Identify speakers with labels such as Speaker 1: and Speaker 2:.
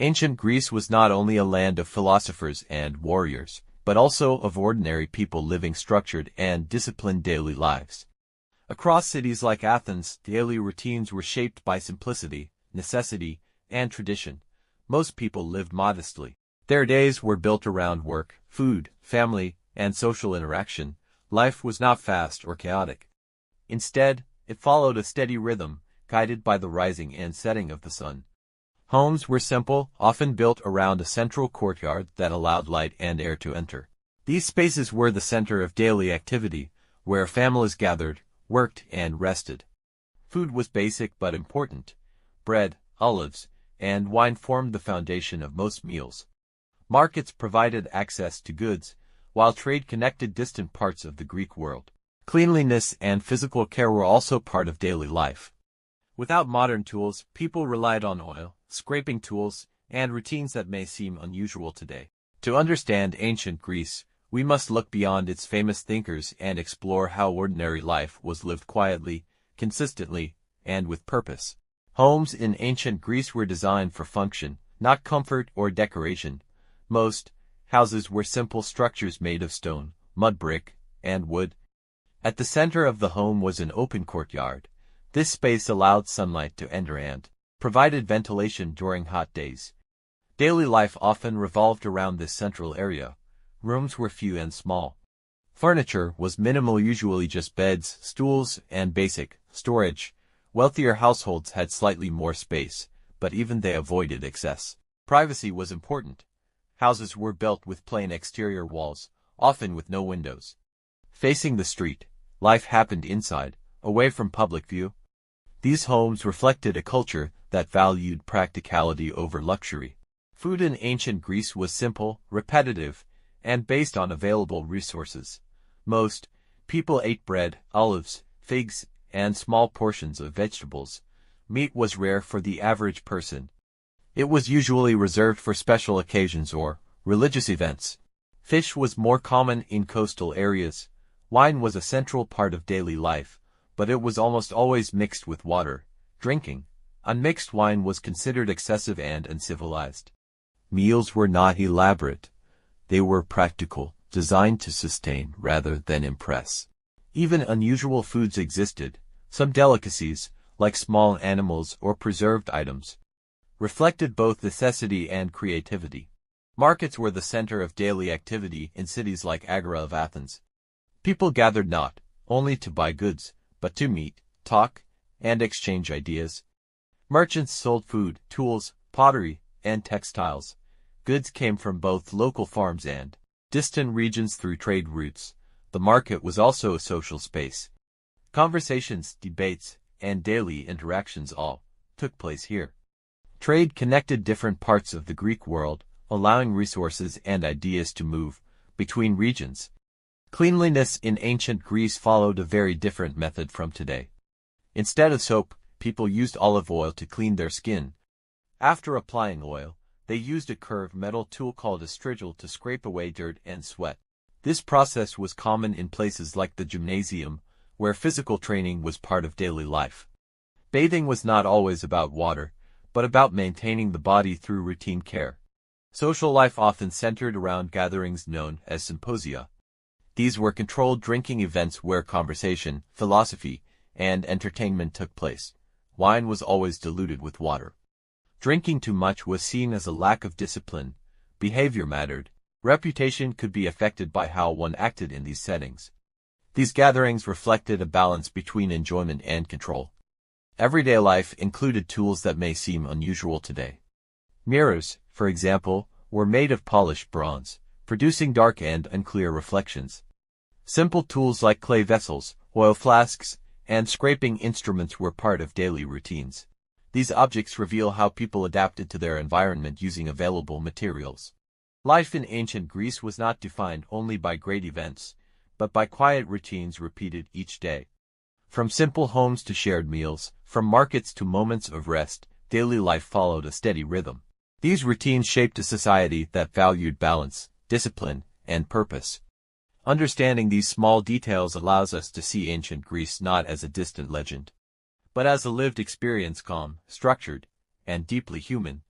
Speaker 1: Ancient Greece was not only a land of philosophers and warriors, but also of ordinary people living structured and disciplined daily lives. Across cities like Athens, daily routines were shaped by simplicity, necessity, and tradition. Most people lived modestly. Their days were built around work, food, family, and social interaction. Life was not fast or chaotic. Instead, it followed a steady rhythm, guided by the rising and setting of the sun. Homes were simple, often built around a central courtyard that allowed light and air to enter. These spaces were the center of daily activity, where families gathered, worked, and rested. Food was basic but important. Bread, olives, and wine formed the foundation of most meals. Markets provided access to goods, while trade connected distant parts of the Greek world. Cleanliness and physical care were also part of daily life. Without modern tools, people relied on oil, scraping tools, and routines that may seem unusual today. To understand ancient Greece, we must look beyond its famous thinkers and explore how ordinary life was lived quietly, consistently, and with purpose. Homes in ancient Greece were designed for function, not comfort or decoration. Most houses were simple structures made of stone, mud brick, and wood. At the center of the home was an open courtyard. This space allowed sunlight to enter and provided ventilation during hot days. Daily life often revolved around this central area. Rooms were few and small. Furniture was minimal, usually just beds, stools, and basic storage. Wealthier households had slightly more space, but even they avoided excess. Privacy was important. Houses were built with plain exterior walls, often with no windows. Facing the street, life happened inside, away from public view. These homes reflected a culture that valued practicality over luxury. Food in ancient Greece was simple, repetitive, and based on available resources. Most people ate bread, olives, figs, and small portions of vegetables. Meat was rare for the average person. It was usually reserved for special occasions or religious events. Fish was more common in coastal areas. Wine was a central part of daily life, but it was almost always mixed with water. Drinking unmixed wine was considered excessive and uncivilized. Meals were not elaborate. They were practical, designed to sustain rather than impress. Even unusual foods existed. Some delicacies, like small animals or preserved items, reflected both necessity and creativity. Markets were the center of daily activity in cities like Agora of Athens. People gathered not only to buy goods, but to meet, talk, and exchange ideas. Merchants sold food, tools, pottery, and textiles. Goods came from both local farms and distant regions through trade routes. The market was also a social space. Conversations, debates, and daily interactions all took place here. Trade connected different parts of the Greek world, allowing resources and ideas to move between regions. Cleanliness in ancient Greece followed a very different method from today. Instead of soap, people used olive oil to clean their skin. After applying oil, they used a curved metal tool called a strigil to scrape away dirt and sweat. This process was common in places like the gymnasium, where physical training was part of daily life. Bathing was not always about water, but about maintaining the body through routine care. Social life often centered around gatherings known as symposia. These were controlled drinking events where conversation, philosophy, and entertainment took place. Wine was always diluted with water. Drinking too much was seen as a lack of discipline. Behavior mattered. Reputation could be affected by how one acted in these settings. These gatherings reflected a balance between enjoyment and control. Everyday life included tools that may seem unusual today. Mirrors, for example, were made of polished bronze, producing dark and unclear reflections. Simple tools like clay vessels, oil flasks, and scraping instruments were part of daily routines. These objects reveal how people adapted to their environment using available materials. Life in ancient Greece was not defined only by great events, but by quiet routines repeated each day. From simple homes to shared meals, from markets to moments of rest, daily life followed a steady rhythm. These routines shaped a society that valued balance, discipline, and purpose. Understanding these small details allows us to see ancient Greece not as a distant legend, but as a lived experience, calm, structured, and deeply human.